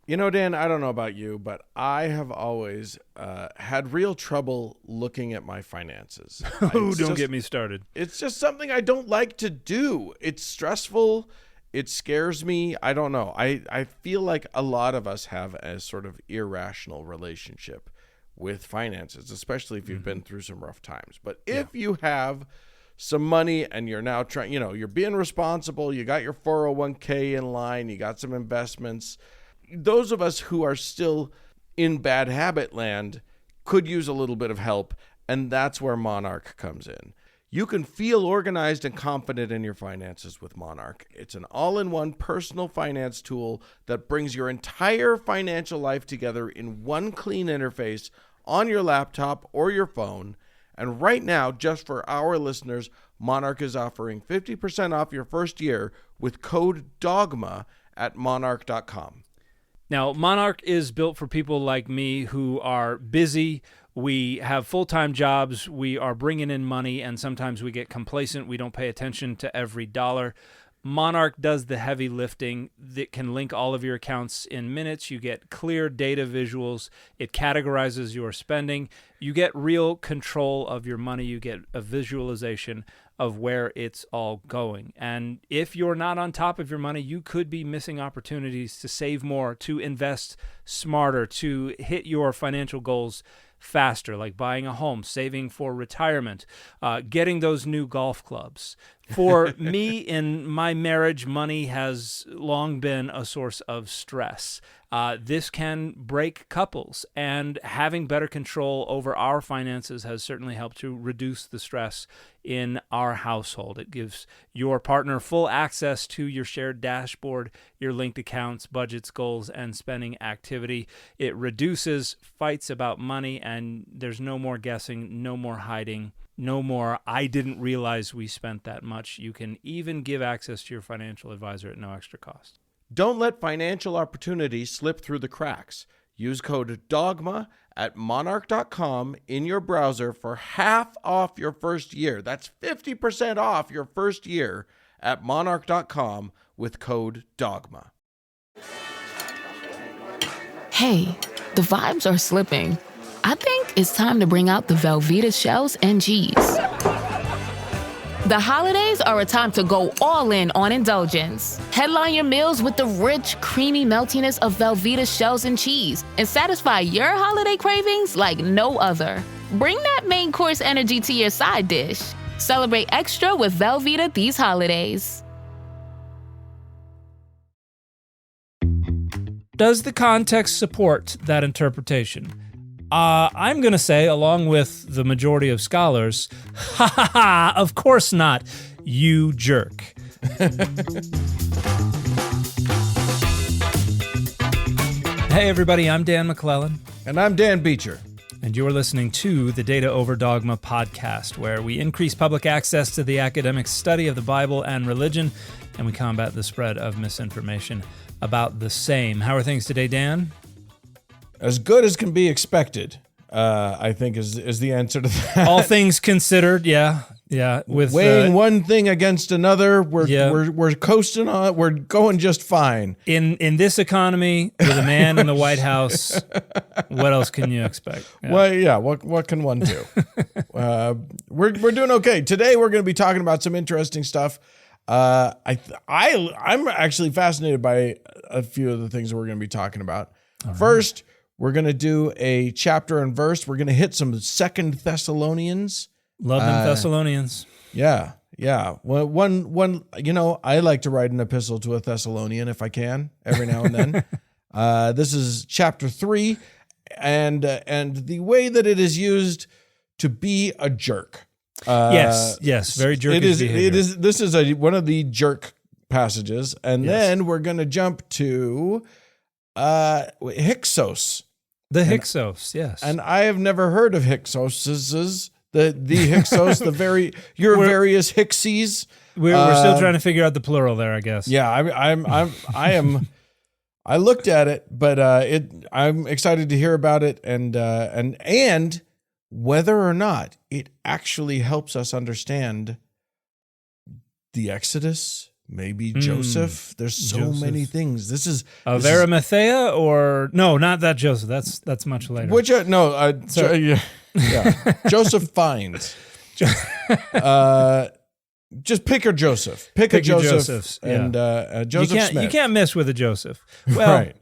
You know, Dan, I don't know about you, but I have always had real trouble looking at my finances. Oh, don't get me started. It's just something I don't like to do. It's stressful. It scares me. I don't know. I feel like a lot of us have a sort of irrational relationship with finances, especially if you've been through some rough times. But if you have some money and you're now trying, you're being responsible, you got your 401k in line, you got some investments. Those of us who are still in bad habit land could use a little bit of help, and that's where Monarch comes in. You can feel organized and confident in your finances with Monarch. It's an all-in-one personal finance tool that brings your entire financial life together in one clean interface on your laptop or your phone. And right now, just for our listeners, Monarch is offering 50% off your first year with code DOGMA at monarch.com. Now, Monarch is built for people like me who are busy. We have full-time jobs. We are bringing in money, and sometimes we get complacent. We don't pay attention to every dollar. Monarch does the heavy lifting. That can link all of your accounts in minutes. You get clear data visuals. It categorizes your spending. You get real control of your money. You get a visualization of where it's all going. And if you're not on top of your money, you could be missing opportunities to save more, to invest smarter, to hit your financial goals faster, like buying a home, saving for retirement, getting those new golf clubs. For me, in my marriage, money has long been a source of stress. This can break couples, and having better control over our finances has certainly helped to reduce the stress in our household. It gives your partner full access to your shared dashboard, your linked accounts, budgets, goals, and spending activity. It reduces fights about money, and there's no more guessing, no more hiding, no more, I didn't realize we spent that much. You can even give access to your financial advisor at no extra cost. Don't let financial opportunities slip through the cracks. Use code DOGMA at monarch.com in your browser for half off your first year. That's 50% off your first year at monarch.com with code DOGMA. Hey, the vibes are slipping. I think it's time to bring out the Velveeta shells and cheese. The holidays are a time to go all in on indulgence. Headline your meals with the rich, creamy meltiness of Velveeta shells and cheese and satisfy your holiday cravings like no other. Bring that main course energy to your side dish. Celebrate extra with Velveeta these holidays. Does the context support that interpretation? I'm going to say, along with the majority of scholars, ha ha ha, of course not, you jerk. Hey everybody, I'm Dan McClellan. And I'm Dan Beecher. And you're listening to the Data Over Dogma podcast, where we increase public access to the academic study of the Bible and religion, and we combat the spread of misinformation about the same. How are things today, Dan? As good as can be expected, I think is the answer to that. All things considered, yeah. With weighing one thing against another, we're coasting on. We're going just fine. In this economy, with a man in the White House, what else can you expect? Yeah. What can one do? We're doing okay. Today we're going to be talking about some interesting stuff. I'm actually fascinated by a few of the things that we're going to be talking about. All First. Right. We're going to do a chapter and verse. We're going to hit some 2 Thessalonians. Love them Thessalonians. Yeah. Well, one. I like to write an epistle to a Thessalonian if I can, every now and then. This is chapter 3, and the way that it is used to be a jerk. Yes, very jerkish behavior. This is one of the jerk passages, and then we're going to jump to Hyksos. The Hyksos, yes. And I have never heard of Hyksoses. The Hyksos, various Hyksies. We're still trying to figure out the plural there, I guess. Yeah, I looked at it, but I'm excited to hear about it and whether or not it actually helps us understand the Exodus, Maybe Joseph. There's so many things. This is Arimathea, or no, not that Joseph. That's much later. Which Joseph Fiennes. Just pick a Joseph. Pick a Joseph. Josephs, and Joseph Smith. You can't miss with a Joseph. Well, right.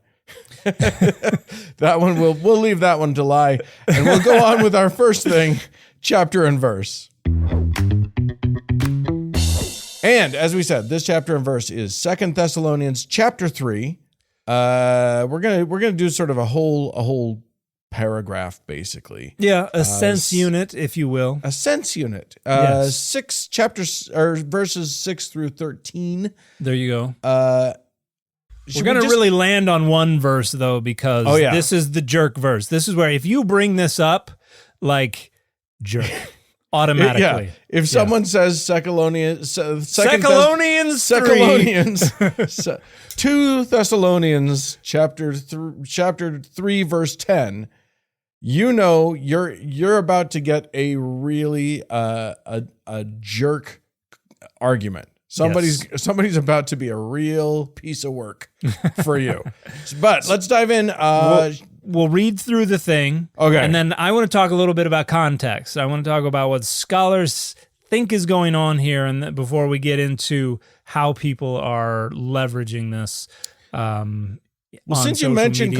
That one we'll leave that one to lie, and we'll go on with our first thing, chapter and verse. And as we said, this chapter and verse is 2 Thessalonians chapter 3. We're gonna do sort of a whole paragraph, basically. Yeah, a sense unit, if you will. A sense unit. Yes. 6 chapters or verses 6 through 13. There you go. We're going to really land on one verse, though, because this is the jerk verse. This is where if you bring this up, like, jerk. Automatically. Yeah. If someone says Thessalonians 2 Thessalonians chapter 3 verse 10, you know you're about to get a really a jerk argument. Somebody's about to be a real piece of work for you. But let's dive in. We'll read through the thing. Okay. And then I want to talk a little bit about context. I want to talk about what scholars think is going on here, and before we get into how people are leveraging this. Since you mentioned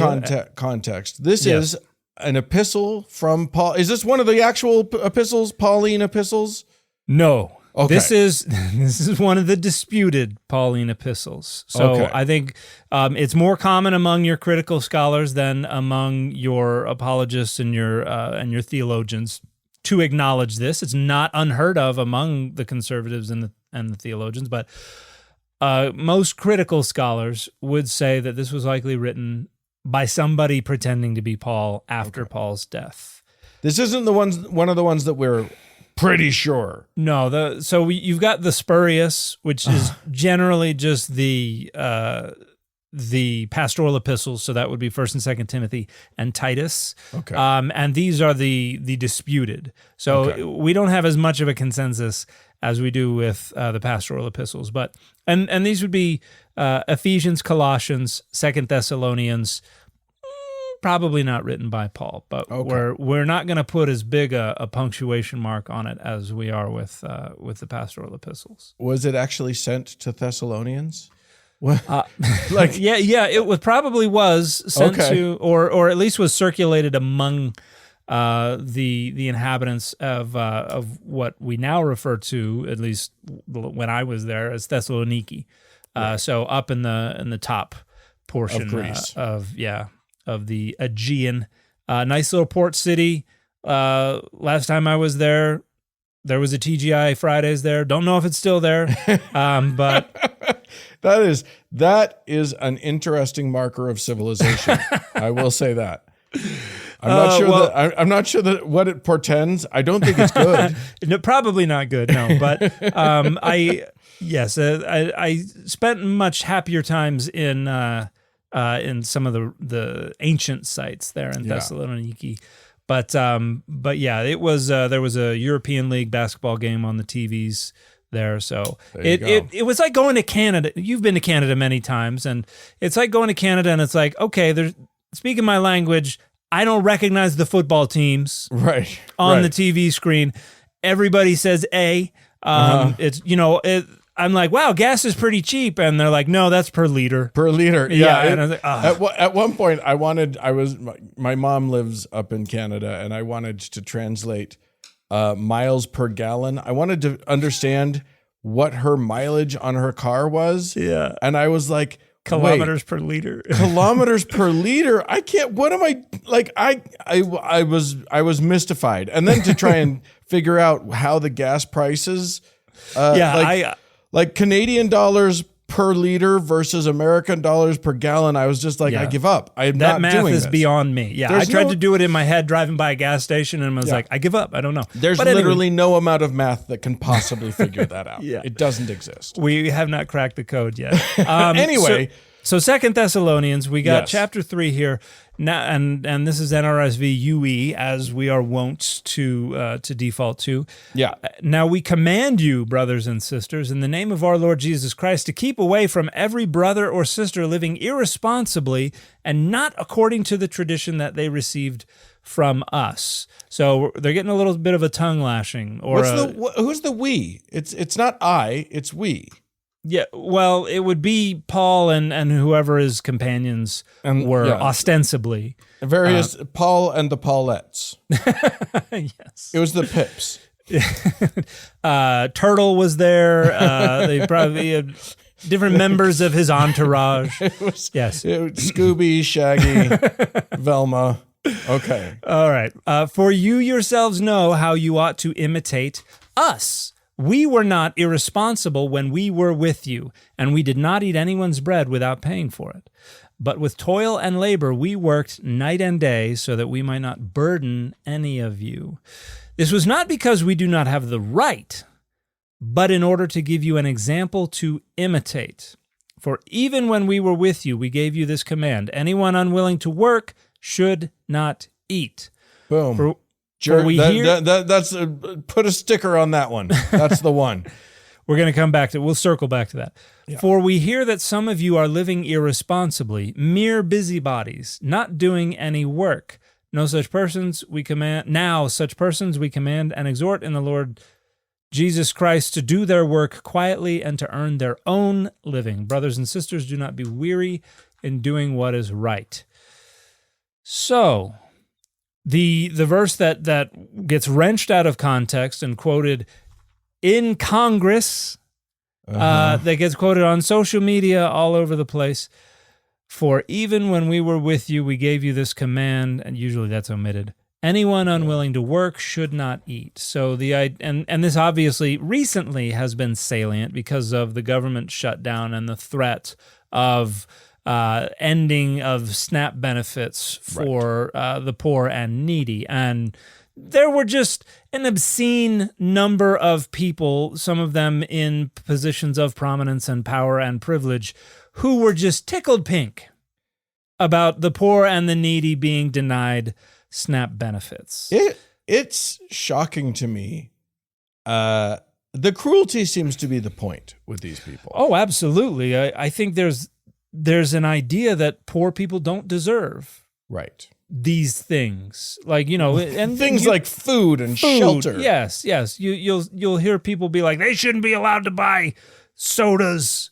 context, this is an epistle from Paul. Is this one of the actual epistles, Pauline epistles? No. Okay. This is one of the disputed Pauline epistles. So I think it's more common among your critical scholars than among your apologists and your theologians to acknowledge this. It's not unheard of among the conservatives and the theologians, but most critical scholars would say that this was likely written by somebody pretending to be Paul after Paul's death. This isn't one of the ones that we're pretty sure. No, you've got the spurious, which is generally just the pastoral epistles. So that would be 1st and 2nd Timothy and Titus. Okay. And these are the disputed. So we don't have as much of a consensus as we do with the pastoral epistles. But and these would be Ephesians, Colossians, 2 Thessalonians. Probably not written by Paul, but we're not going to put as big a punctuation mark on it as we are with the pastoral epistles. Was it actually sent to Thessalonians? It probably was sent to, or at least was circulated among the inhabitants of what we now refer to, at least when I was there, as Thessaloniki. So up in the top portion of Greece. Of the Aegean. Nice little port city. Last time I was there was a TGI Fridays there. Don't know if it's still there, but that is an interesting marker of civilization. I will say that. I'm not sure that what it portends. I don't think it's good. No, probably not good. No, but I spent much happier times in some of the ancient sites there in Thessaloniki. But it was there was a European League basketball game on the TVs there. So it was like going to Canada. You've been to Canada many times, and it's like going to Canada, and it's like, okay, they're speaking my language. I don't recognize the football teams on the TV screen. Everybody says A. It's I'm like, wow, gas is pretty cheap, and they're like, no, that's per liter. Per liter, yeah. And I was like, at one point, my mom lives up in Canada, and I wanted to translate miles per gallon. I wanted to understand what her mileage on her car was. Yeah, and I was like, kilometers per liter. Kilometers per liter. I can't. What am I like? I was mystified, and then to try and figure out how the gas prices. Like Canadian dollars per liter versus American dollars per gallon. I was just like, I give up. I'm not doing this. That math is beyond me. Yeah, I tried to do it in my head driving by a gas station, and I was like, I give up. I don't know. There's literally no amount of math that can possibly figure that out. Yeah. It doesn't exist. We have not cracked the code yet. Anyway. So 2 Thessalonians, we got Yes. chapter 3 here. Now, and this is NRSV UE, as we are wont to default to. Yeah. Now we command you, brothers and sisters, in the name of our Lord Jesus Christ, to keep away from every brother or sister living irresponsibly and not according to the tradition that they received from us. So they're getting a little bit of a tongue lashing. Or Who's the we? It's not I, it's we. yeah, well, it would be Paul and whoever his companions were, ostensibly. Paul and the Paulettes. Yes. It was the Pips. Turtle was there. They probably had different members of his entourage. Yes. Scooby, Shaggy, Velma. Okay. All right. For you yourselves know how you ought to imitate us. We were not irresponsible when we were with you, and we did not eat anyone's bread without paying for it. But with toil and labor we worked night and day so that we might not burden any of you. This was not because we do not have the right, but in order to give you an example to imitate. For even when we were with you, we gave you this command: anyone unwilling to work should not eat. Boom. That's put a sticker on that one. That's the one. We're going to come back to it. We'll circle back to that. Yeah. For we hear that some of you are living irresponsibly, mere busybodies, not doing any work. Such persons we command and exhort in the Lord Jesus Christ to do their work quietly and to earn their own living. Brothers and sisters, do not be weary in doing what is right. So, the verse that gets wrenched out of context and quoted in Congress, that gets quoted on social media all over the place. For even when we were with you, we gave you this command, and usually that's omitted. Anyone unwilling to work should not eat. So and this obviously recently has been salient because of the government shutdown and the threat of ending of SNAP benefits for the poor and needy. And there were just an obscene number of people, some of them in positions of prominence and power and privilege, who were just tickled pink about the poor and the needy being denied SNAP benefits. It's shocking to me. The cruelty seems to be the point with these people. Oh, absolutely. I think there's an idea that poor people don't deserve these things, like, and things like food and shelter. Yes. You'll hear people be like, they shouldn't be allowed to buy sodas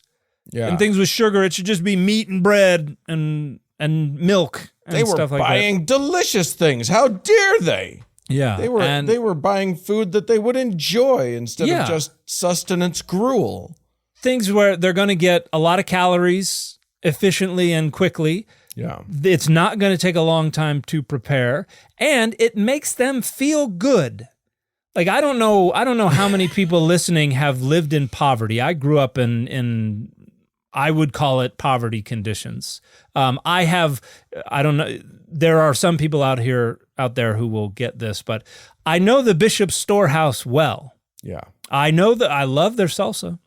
and things with sugar. It should just be meat and bread and milk. And they were stuff like buying delicious things. How dare they? Yeah, they were buying food that they would enjoy instead of just sustenance gruel. Things where they're going to get a lot of calories efficiently and quickly. Yeah. It's not going to take a long time to prepare, and it makes them feel good. Like, I don't know how many people listening have lived in poverty. I grew up in I would call it poverty conditions. I don't know. There are some people out there who will get this, but I know the Bishop's Storehouse well. Yeah. I know that I love their salsa.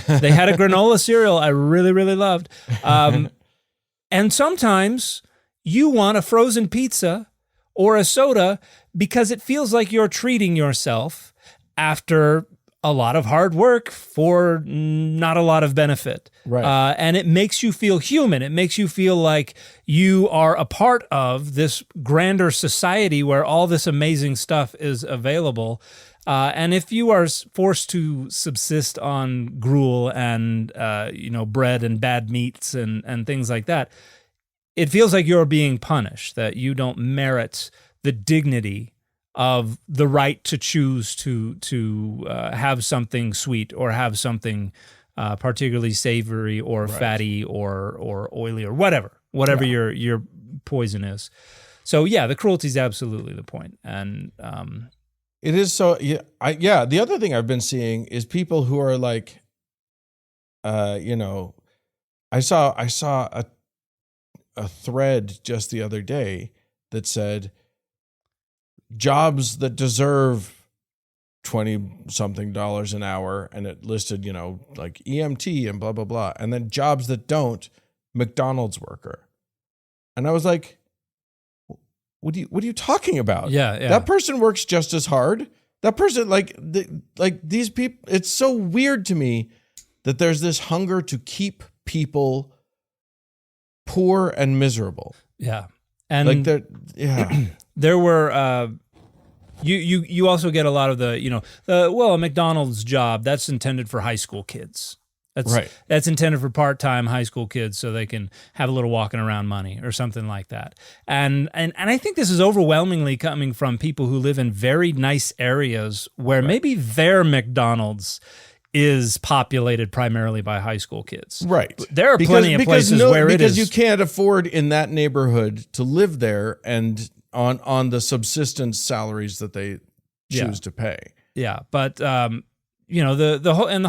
They had a granola cereal I really, really loved. And sometimes you want a frozen pizza or a soda because it feels like you're treating yourself after a lot of hard work for not a lot of benefit. Right. And it makes you feel human. It makes you feel like you are a part of this grander society where all this amazing stuff is available. And if you are forced to subsist on gruel and bread and bad meats and things like that, it feels like you're being punished, that you don't merit the dignity of the right to choose to have something sweet or have something particularly savory or fatty or oily or whatever your poison is. So yeah, the cruelty is absolutely the point. And it is so. Yeah. The other thing I've been seeing is people who are like, I saw a thread just the other day that said jobs that deserve $20-something an hour, and it listed, like EMT and blah, blah, blah. And then jobs that don't, McDonald's worker. And I was like, what are you talking about? Yeah. That person works just as hard. That person, like these people, it's so weird to me that there's this hunger to keep people poor and miserable. Yeah. And like there were you also get a lot of a McDonald's job that's intended for high school kids. That's intended for part-time high school kids so they can have a little walking around money or something like that. And I think this is overwhelmingly coming from people who live in very nice areas where maybe their McDonald's is populated primarily by high school kids. Right. There are plenty of places where it is. Because you can't afford in that neighborhood to live there and on the subsistence salaries that they choose to pay. Yeah, but the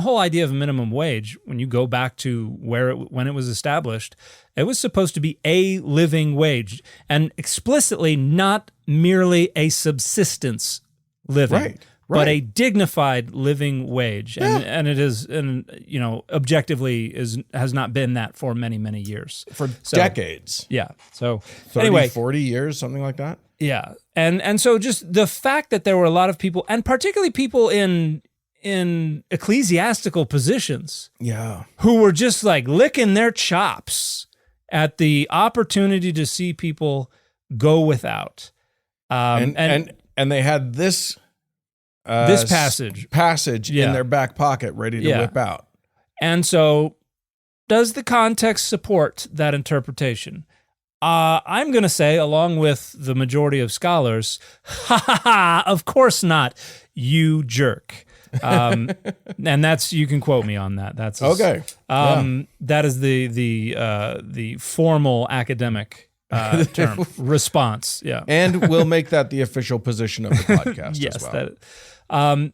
whole idea of minimum wage, when you go back to when it was established, it was supposed to be a living wage and explicitly not merely a subsistence living. Right. But a dignified living wage, and it is, objectively has not been that for many, many years, for decades. Yeah. So 30, 40 years, something like that. Yeah, and so just the fact that there were a lot of people, and particularly people in ecclesiastical positions, who were just like licking their chops at the opportunity to see people go without, and they had this passage in their back pocket ready to whip out. And so does the context support that interpretation? I'm going to say, along with the majority of scholars, of course not, you jerk. And you can quote me on that. That's okay. That is the formal academic term response. Yeah. And we'll make that the official position of the podcast yes, as well.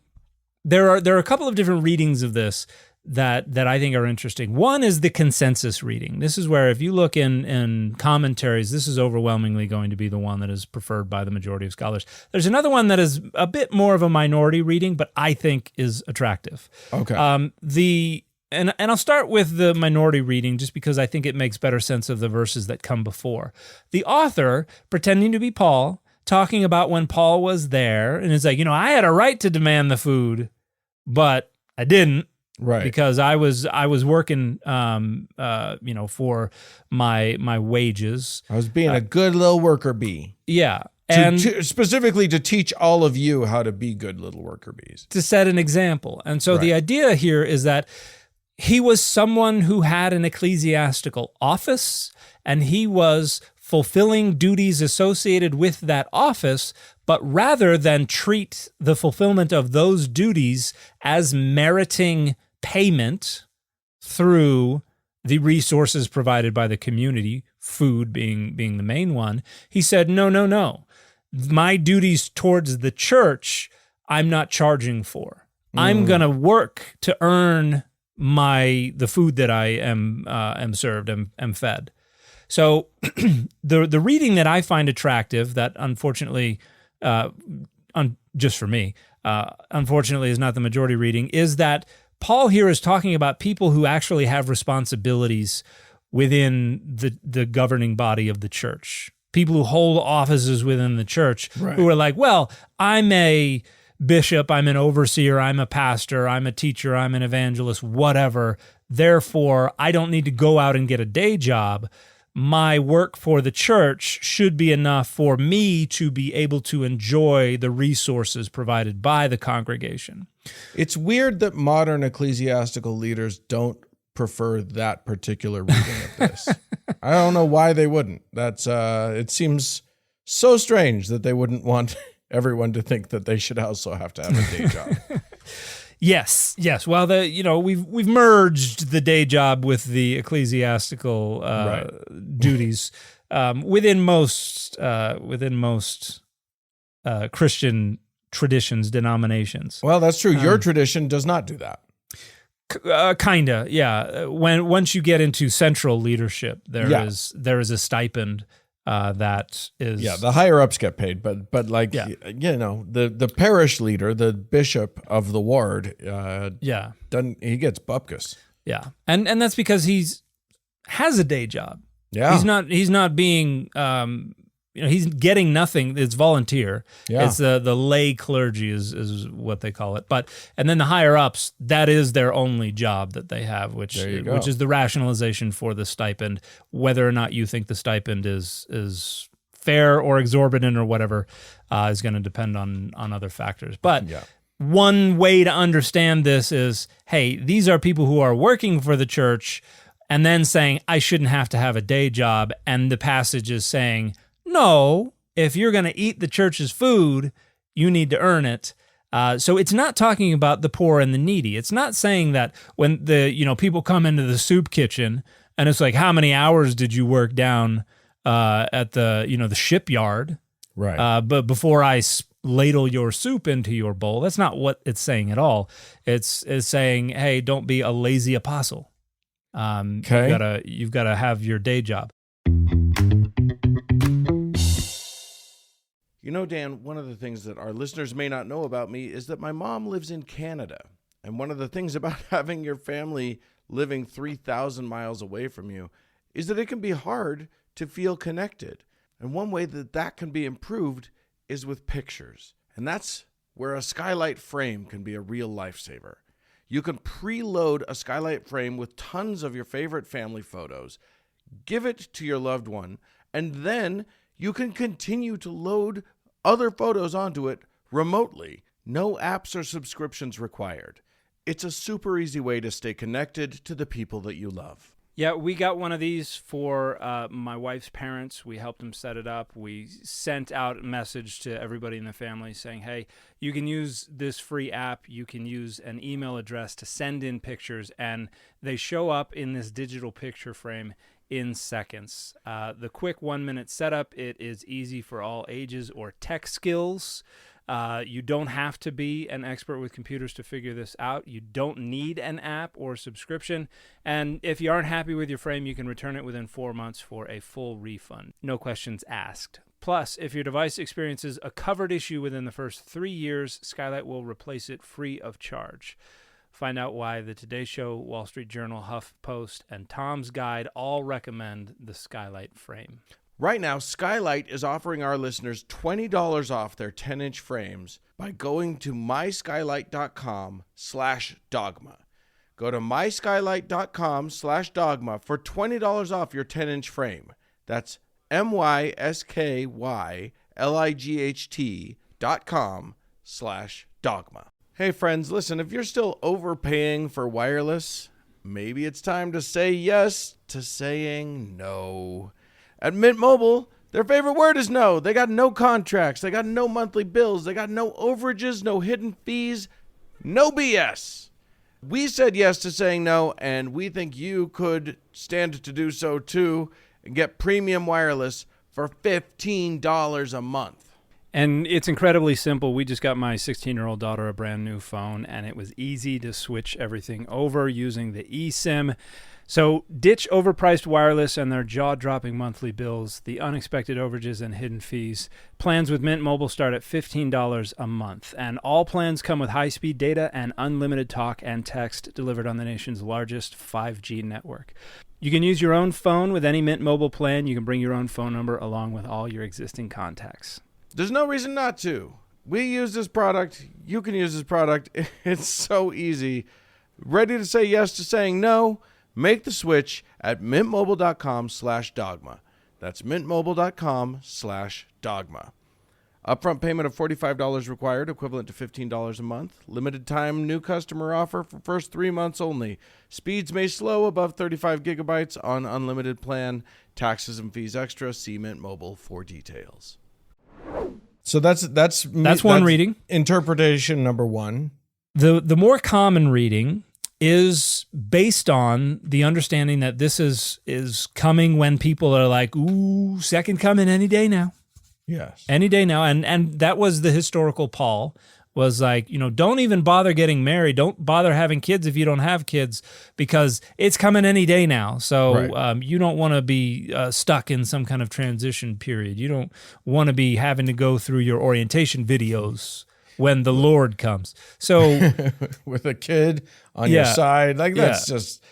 There are a couple of different readings of this that I think are interesting. One is the consensus reading. This is where, if you look in commentaries, this is overwhelmingly going to be the one that is preferred by the majority of scholars. There's another one that is a bit more of a minority reading, but I think is attractive. Okay. And I'll start with the minority reading just because I think it makes better sense of the verses that come before. The author, pretending to be Paul, talking about when Paul was there, and it's like, I had a right to demand the food, but I didn't. Right. Because I was working, for my wages. I was being a good little worker bee. Yeah. And specifically to teach all of you how to be good little worker bees. To set an example. And so the idea here is that he was someone who had an ecclesiastical office, and he was fulfilling duties associated with that office, but rather than treat the fulfillment of those duties as meriting payment through the resources provided by the community, food being the main one, he said, no. My duties towards the church, I'm not charging for. I'm going to work to earn the food that I am served, am fed. So the reading that I find attractive, that unfortunately, just for me, unfortunately is not the majority reading, is that Paul here is talking about people who actually have responsibilities within the governing body of the church. People who hold offices within the church who are like, well, I'm a bishop, I'm an overseer, I'm a pastor, I'm a teacher, I'm an evangelist, whatever. Therefore, I don't need to go out and get a day job. My work for the church should be enough for me to be able to enjoy the resources provided by the congregation. It's weird that modern ecclesiastical leaders don't prefer that particular reading of this. I don't know why they wouldn't. It seems so strange that they wouldn't want everyone to think that they should also have to have a day job. Yes. Well, we've merged the day job with the ecclesiastical duties within most Christian traditions, denominations. Well, that's true. Your tradition does not do that. Kinda, yeah. Once you get into central leadership, there is a stipend that is the higher ups get paid, but the parish leader, the bishop of the ward, he gets bupkis. Yeah, and that's because he's has a day job. Yeah. He's not being, he's getting nothing. It's volunteer. Yeah. It's the lay clergy is what they call it. And then the higher ups, that is their only job that they have, which is the rationalization for the stipend. Whether or not you think the stipend is fair or exorbitant or whatever is going to depend on other factors. But one way to understand this is, hey, these are people who are working for the church and then saying, I shouldn't have to have a day job. And the passage is saying, no, if you're going to eat the church's food, you need to earn it. So it's not talking about the poor and the needy. It's not saying that when the people come into the soup kitchen and it's like, how many hours did you work down at the shipyard? Right. But before I ladle your soup into your bowl, that's not what it's saying at all. It's saying, hey, don't be a lazy apostle. Okay. You've got to have your day job. Dan, one of the things that our listeners may not know about me is that my mom lives in Canada. And one of the things about having your family living 3,000 miles away from you is that it can be hard to feel connected. And one way that can be improved is with pictures. And that's where a skylight frame can be a real lifesaver. You can preload a skylight frame with tons of your favorite family photos, give it to your loved one, and then you can continue to load other photos onto it remotely. No apps or subscriptions required. It's a super easy way to stay connected to the people that you love. Yeah, we got one of these for my wife's parents. We helped them set it up. We sent out a message to everybody in the family saying, hey, you can use this free app. You can use an email address to send in pictures, and they show up in this digital picture frame in seconds. The quick 1-minute setup, it is easy for all ages or tech skills. You don't have to be an expert with computers to figure this out. You don't need an app or subscription. And if you aren't happy with your frame, you can return it within 4 months for a full refund. No questions asked. Plus, if your device experiences a covered issue within the first 3 years, Skylight will replace it free of charge. Find out why the Today Show, Wall Street Journal, HuffPost, and Tom's Guide all recommend the Skylight frame. Right now, Skylight is offering our listeners $20 off their 10-inch frames by going to myskylight.com/dogma. Go to myskylight.com/dogma for $20 off your 10-inch frame. That's myskylight.com/dogma. Hey friends, listen, if you're still overpaying for wireless, maybe it's time to say yes to saying no. At Mint Mobile, their favorite word is no. They got no contracts. They got no monthly bills. They got no overages, no hidden fees, no BS. We said yes to saying no, and we think you could stand to do so too and get premium wireless for $15 a month. And it's incredibly simple. We just got my 16-year-old daughter a brand new phone, and it was easy to switch everything over using the eSIM. So ditch overpriced wireless and their jaw-dropping monthly bills, the unexpected overages and hidden fees. Plans with Mint Mobile start at $15 a month, and all plans come with high-speed data and unlimited talk and text delivered on the nation's largest 5G network. You can use your own phone with any Mint Mobile plan. You can bring your own phone number along with all your existing contacts. There's no reason not to. We use this product. You can use this product. It's so easy. Ready to say yes to saying no? Make the switch at mintmobile.com/dogma. That's mintmobile.com/dogma. Upfront payment of $45 required, equivalent to $15 a month. Limited time new customer offer for first 3 months only. Speeds may slow above 35 gigabytes on unlimited plan. Taxes and fees extra. See Mint Mobile for details. So that's one reading. Interpretation number one. The more common reading is based on the understanding that this is coming when people are like, ooh, second coming any day now. Yes. Any day now. And that was the historical Paul, was like, don't even bother getting married. Don't bother having kids if you don't have kids, because it's coming any day now. So right. You don't want to be stuck in some kind of transition period. You don't want to be having to go through your orientation videos when the Lord comes. So with a kid on your side, like that's just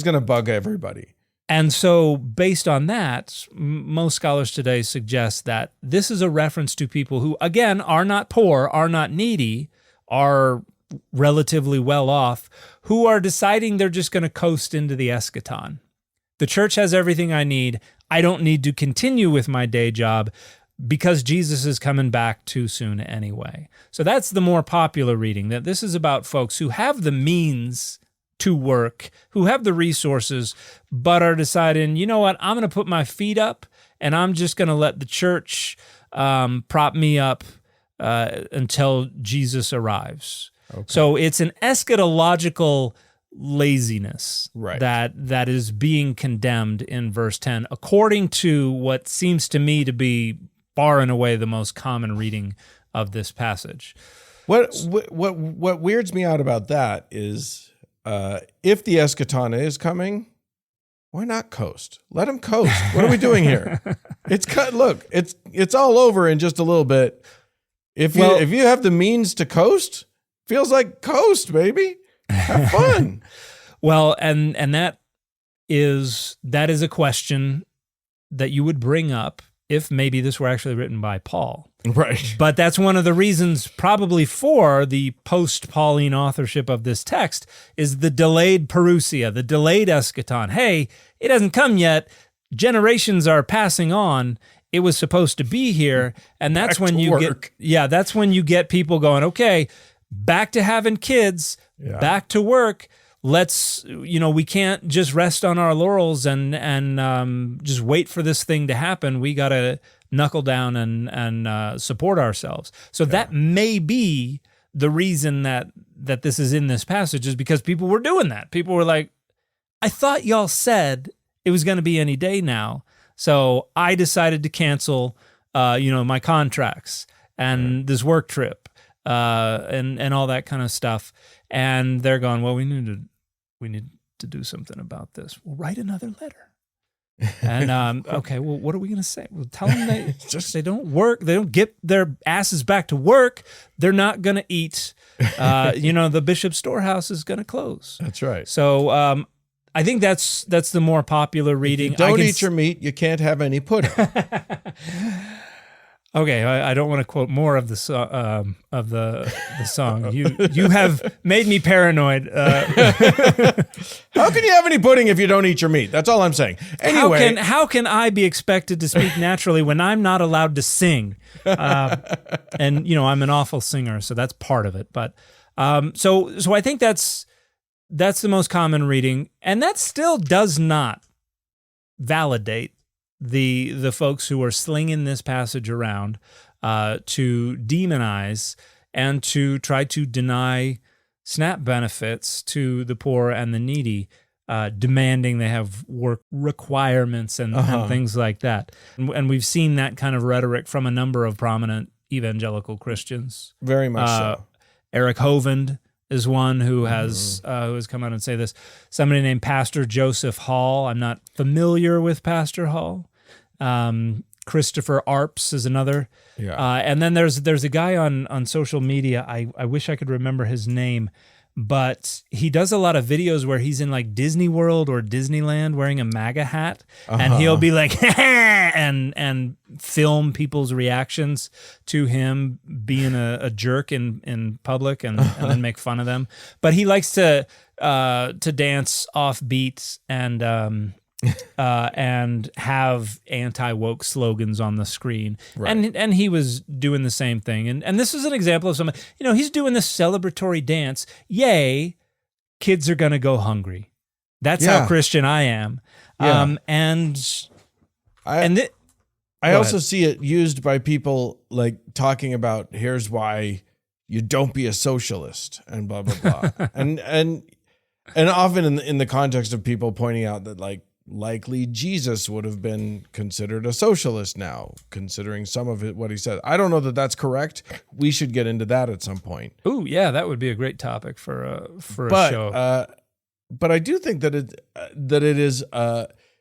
going to bug everybody. And so based on that, most scholars today suggest that this is a reference to people who, again, are not poor, are not needy, are relatively well off, who are deciding they're just going to coast into the eschaton. The church has everything I need. I don't need to continue with my day job because Jesus is coming back too soon anyway. So that's the more popular reading, that this is about folks who have the means to work, who have the resources, but are deciding, you know what, I'm going to put my feet up and I'm just going to let the church prop me up until Jesus arrives. Okay. So it's an eschatological laziness that is being condemned in verse 10, according to what seems to me to be far and away the most common reading of this passage. What weirds me out about that is if the eschaton is coming, why not coast? Let him coast. What are we doing here? It's all over in just a little bit. If you have the means to coast, feels like coast, baby. Have fun. Well, and that is a question that you would bring up if maybe this were actually written by Paul. Right. But that's one of the reasons probably for the post-Pauline authorship of this text is the delayed parousia, the delayed eschaton. Hey, it hasn't come yet. Generations are passing on. It was supposed to be here. And that's when that's when you get people going, okay, back to having kids, back to work. Let's, we can't just rest on our laurels and just wait for this thing to happen. We got to knuckle down and support ourselves. So that may be the reason that this is in this passage, is because people were doing that. People were like, I thought y'all said it was going to be any day now. So I decided to cancel, my contracts and this work trip. And all that kind of stuff, and they're going, well, we need to do something about this. We'll write another letter. And okay, well, what are we going to say? Well, tell them they don't work. They don't get their asses back to work. They're not going to eat. The bishop's storehouse is going to close. That's right. So I think that's the more popular reading. If you don't eat your meat, you can't have any pudding. Okay, I don't want to quote more of the song. You have made me paranoid. How can you have any pudding if you don't eat your meat? That's all I'm saying. Anyway, how can I be expected to speak naturally when I'm not allowed to sing? And I'm an awful singer, so that's part of it. But so I think that's the most common reading, and that still does not validate the folks who are slinging this passage around to demonize and to try to deny SNAP benefits to the poor and the needy, demanding they have work requirements and things like that. And we've seen that kind of rhetoric from a number of prominent evangelical Christians. Very much so. Eric Hovind is one who has come out and say this. Somebody named Pastor Joseph Hall. I'm not familiar with Pastor Hall. Christopher Arps is another. Yeah. And then there's a guy on social media. I wish I could remember his name, but he does a lot of videos where he's in like Disney World or Disneyland wearing a MAGA hat, and he'll be like, and film people's reactions to him being a jerk in public and then make fun of them. But he likes to dance off beat and have anti-woke slogans on the screen. Right. And he was doing the same thing. And this is an example of someone, he's doing this celebratory dance. Yay, kids are going to go hungry. That's how Christian I am. Yeah. I also ahead. see it used by people like talking about, here's why you don't be a socialist and blah, blah, blah. and often in the context of people pointing out that likely Jesus would have been considered a socialist now, considering some of it, what he said. I don't know that that's correct. We should get into that at some point. Ooh, yeah, that would be a great topic for a show. But I do think that it is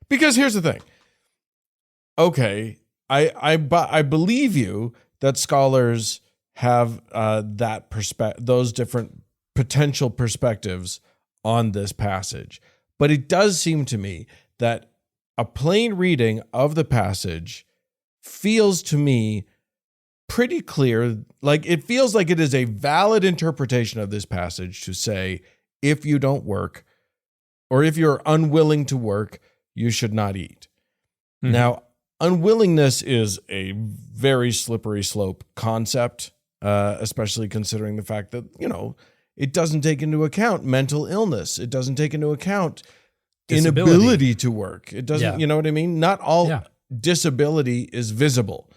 because here's the thing. Okay, I believe you that scholars have those different potential perspectives on this passage, but it does seem to me that a plain reading of the passage feels to me pretty clear. Like, it feels like it is a valid interpretation of this passage to say, if you don't work, or if you're unwilling to work, you should not eat. Mm-hmm. Now, unwillingness is a very slippery slope concept, especially considering the fact that, it doesn't take into account mental illness. It doesn't take into account disability. Inability to work. It doesn't, you know what I mean? Not all disability is visible.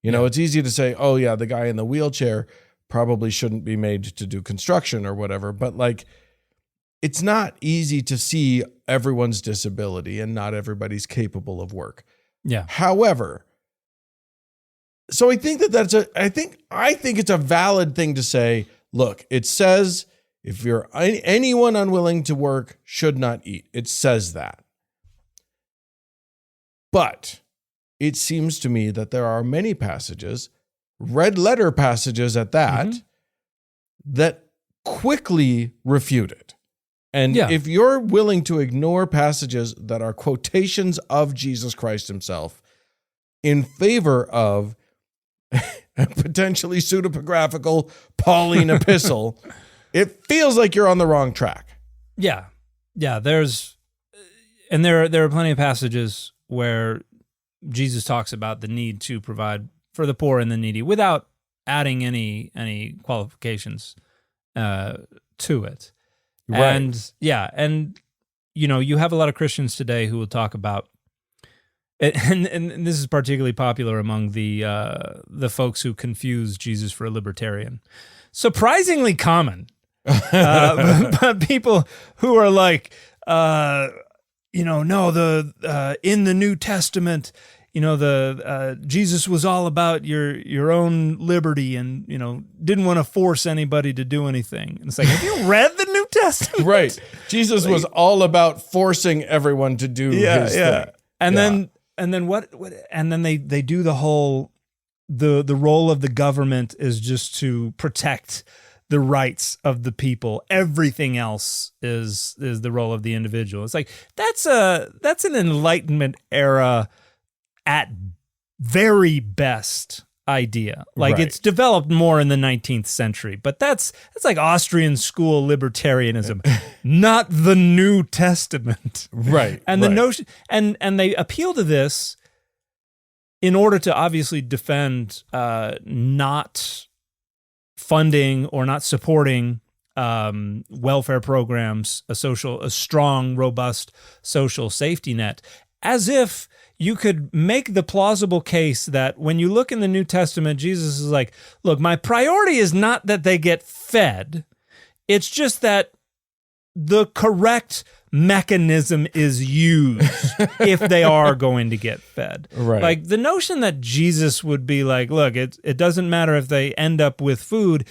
It's easy to say, oh yeah, the guy in the wheelchair probably shouldn't be made to do construction or whatever. But like, it's not easy to see everyone's disability, and not everybody's capable of work. Yeah. However, so I think I think it's a valid thing to say, look, it says if you're anyone unwilling to work should not eat. It says that. But it seems to me that there are many passages, red letter passages at that, that quickly refute it. And if you're willing to ignore passages that are quotations of Jesus Christ himself in favor of a potentially pseudepigraphical Pauline epistle, it feels like you're on the wrong track. Yeah. Yeah. There are plenty of passages where Jesus talks about the need to provide for the poor and the needy without adding any qualifications to it. Right. And you have a lot of Christians today who will talk about it, and this is particularly popular among the folks who confuse Jesus for a libertarian. Surprisingly common, but people who are like, in the New Testament, Jesus was all about your own liberty, and didn't want to force anybody to do anything. And it's like, have you read the New Testament? Right. Jesus was all about forcing everyone to do his thing. And then what? And then they do the whole the role of the government is just to protect the rights of the people. Everything else is the role of the individual. It's like that's an Enlightenment era at very best idea. Like it's developed more in the 19th century, but that's like Austrian school libertarianism, not the New Testament. Right. And the notion and they appeal to this in order to obviously defend not funding or not supporting welfare programs, a strong, robust social safety net, as if you could make the plausible case that when you look in the New Testament, Jesus is like, look, my priority is not that they get fed. It's just that the correct mechanism is used if they are going to get fed. Right. Like the notion that Jesus would be like, look, it doesn't matter if they end up with food,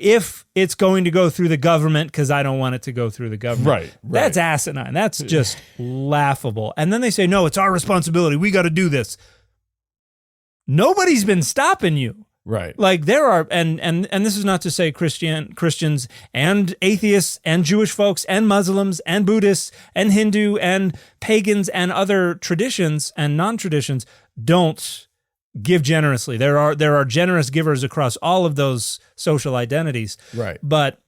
if it's going to go through the government because I don't want it to go through the government. Right. That's asinine. That's just laughable. And then they say, no, it's our responsibility. We got to do this. Nobody's been stopping you. Right. Like there are, and this is not to say Christians and atheists and Jewish folks and Muslims and Buddhists and Hindu and pagans and other traditions and non-traditions don't give generously. There are generous givers across all of those social identities. Right. But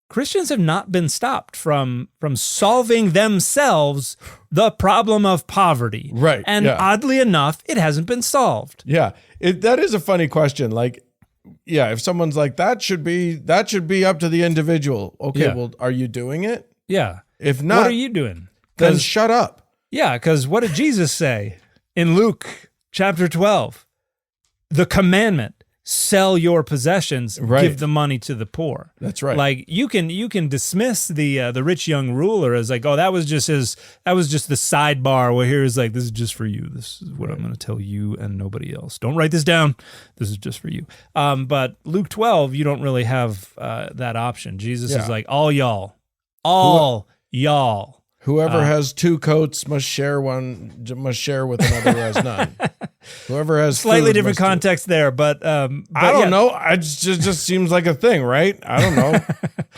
Christians have not been stopped from solving themselves the problem of poverty. Right. And oddly enough, it hasn't been solved. Yeah. That is a funny question. Like, if someone's like, that should be up to the individual. Okay, well, are you doing it? Yeah. If not, what are you doing? Then shut up. Yeah, because what did Jesus say in Luke chapter 12? The commandment, sell your possessions, give the money to the poor. That's right. Like you can dismiss the rich young ruler as like, oh, that was just the sidebar where here's like, this is just for you. This is what I'm going to tell you and nobody else. Don't write this down. This is just for you. But Luke 12, you don't really have that option. Jesus is like, all y'all. Whoever has two coats must share with another who has none. Whoever has slightly different context there, but I don't know. It just seems like a thing, right? I don't know.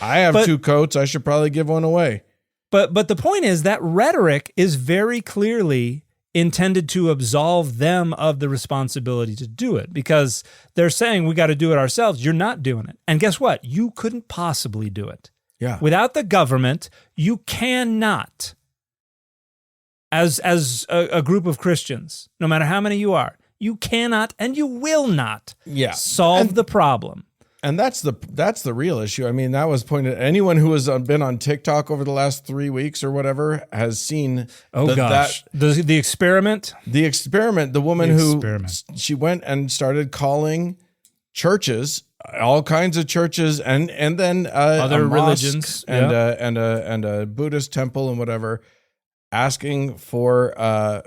I have two coats. I should probably give one away. But the point is that rhetoric is very clearly intended to absolve them of the responsibility to do it, because they're saying we got to do it ourselves. You're not doing it. And guess what? You couldn't possibly do it. Yeah. Without the government, you cannot, as a group of Christians, no matter how many you are, you cannot and you will not solve the problem. And that's the real issue. I mean, that was pointed. Anyone who has been on TikTok over the last 3 weeks or whatever has seen. The experiment. The experiment. The woman she went and started calling churches, all kinds of churches, and then other religions, and a Buddhist temple and whatever, asking for a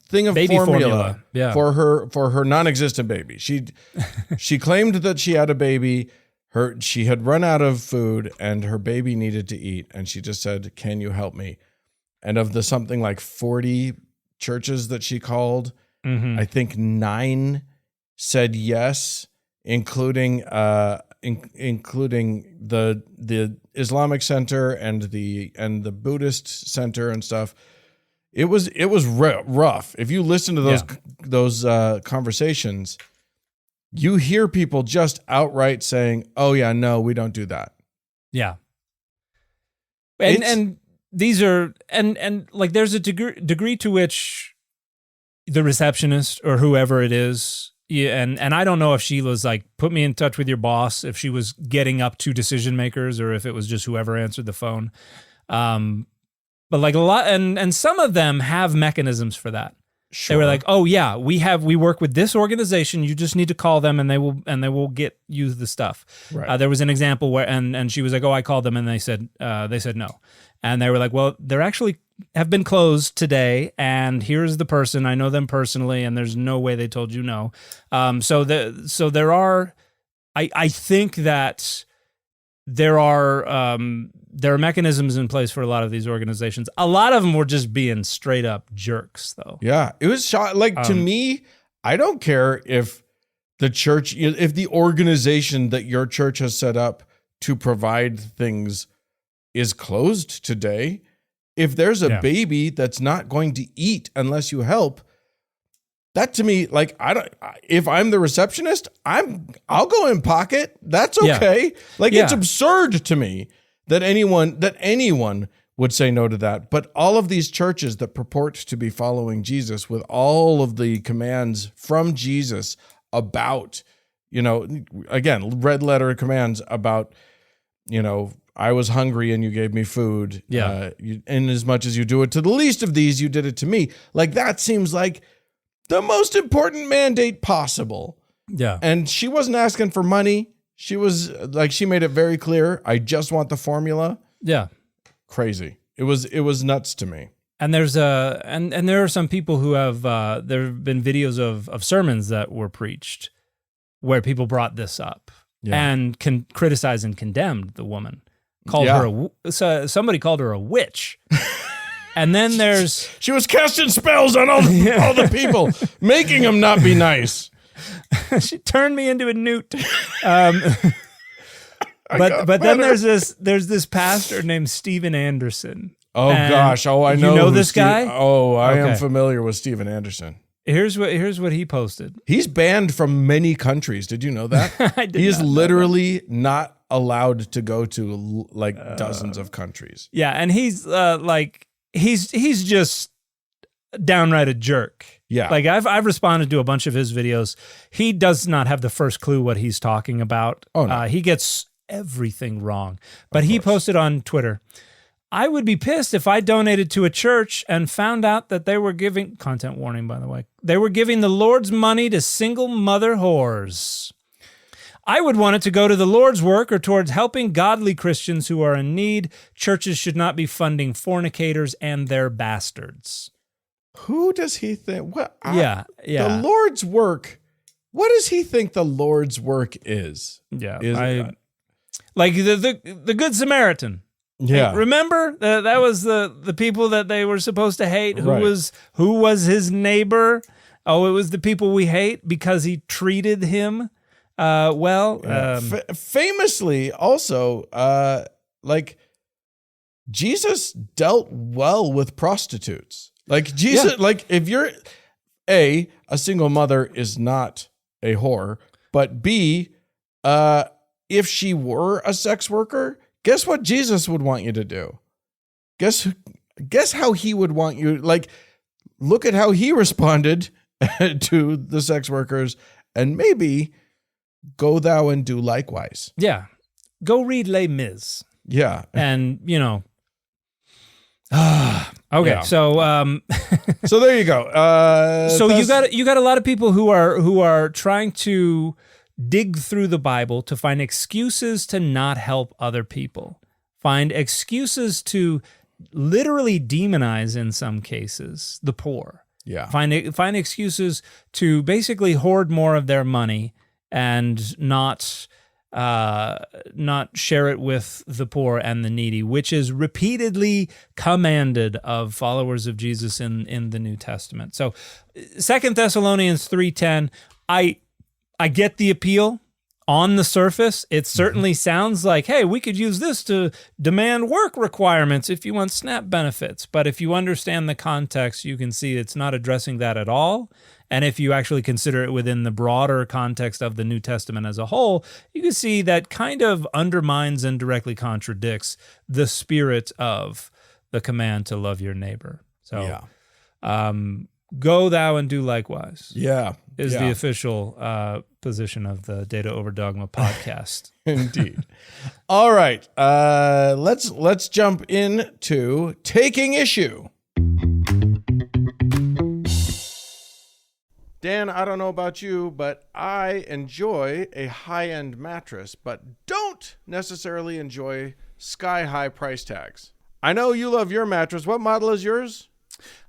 thing of baby formula. for her non-existent baby. She claimed that she had a baby. She had run out of food and her baby needed to eat, and she just said, "Can you help me?" And of the something like 40 churches that she called, I think 9 said yes, including the Islamic Center and the Buddhist Center and stuff. It was rough. If you listen to those conversations, you hear people just outright saying, "Oh yeah, no, we don't do that." Yeah. And these are and like there's a degree to which the receptionist or whoever it is, and I don't know if she was like, put me in touch with your boss, if she was getting up to decision makers or if it was just whoever answered the phone. But like a lot, and some of them have mechanisms for that. Sure. They were like, "Oh yeah, we work with this organization. You just need to call them, and they will get you the stuff." Right. There was an example where, and she was like, "Oh, I called them, and they said no," and they were like, "Well, they're actually have been closed today, and here's the person. I know them personally, and there's no way they told you no." So there are, I think that there are mechanisms in place for a lot of these organizations. A lot of them were just being straight up jerks, though. Yeah, it was to me, I don't care if the church, if the organization that your church has set up to provide things is closed today. If there's a baby that's not going to eat unless you help, that to me, like, if I'm the receptionist, I'll go in pocket. That's okay. It's absurd to me that anyone would say no to that. But all of these churches that purport to be following Jesus with all of the commands from Jesus about, again, red letter commands about, I was hungry and you gave me food. Yeah. In as much as you do it to the least of these, you did it to me. Like, that seems like the most important mandate possible. Yeah. And she wasn't asking for money. She was like, she made it very clear, I just want the formula. Yeah. Crazy. It was nuts to me. And there's and there are some people who have there have been videos of sermons that were preached where people brought this up and criticized and condemned the woman. Somebody called her a witch. And then she was casting spells on all the people, making them not be nice. She turned me into a newt. But then there's this pastor named Steven Anderson. Oh gosh! Oh, I know. You know this guy? Oh, I am familiar with Steven Anderson. Here's what he posted. He's banned from many countries. Did you know that? He is literally not allowed to go to dozens of countries. Yeah, and he's he's just downright a jerk. Yeah. Like I've responded to a bunch of his videos. He does not have the first clue what he's talking about. Oh, no. He gets everything wrong. But he posted on Twitter, "I would be pissed if I donated to a church and found out that they were giving," content warning, by the way, "they were giving the Lord's money to single mother whores. I would want it to go to the Lord's work or towards helping godly Christians who are in need. Churches should not be funding fornicators and their bastards." Who does he think? What? Yeah. The Lord's work. What does he think the Lord's work is? Yeah. Like the Good Samaritan. Yeah. Hey, remember that was the people that they were supposed to hate. Who was his neighbor? Oh, it was the people we hate because he treated him well. Famously, also, Jesus dealt well with prostitutes. Like Jesus, like if you're a single mother is not a whore, but B, if she were a sex worker, guess what Jesus would want you to do? Guess how he would want you, like, look at how he responded to the sex workers, and maybe go thou and do likewise. Yeah. Go read Les Mis. Yeah. And, okay. Yeah. So, so there you go. So you got a lot of people who are trying to dig through the Bible to find excuses to not help other people, find excuses to literally demonize, in some cases, the poor. Yeah. Find excuses to basically hoard more of their money and not share it with the poor and the needy, which is repeatedly commanded of followers of Jesus in the New Testament. So 2 Thessalonians 3:10, I get the appeal. On the surface, it certainly sounds like, hey, we could use this to demand work requirements if you want SNAP benefits. But if you understand the context, you can see it's not addressing that at all. And if you actually consider it within the broader context of the New Testament as a whole, you can see that kind of undermines and directly contradicts the spirit of the command to love your neighbor. So, go thou and do likewise. Yeah. Is the official position of the Data Over Dogma podcast. Indeed. All right. Let's jump into taking issue. Dan, I don't know about you, but I enjoy a high-end mattress, but don't necessarily enjoy sky-high price tags. I know you love your mattress. What model is yours?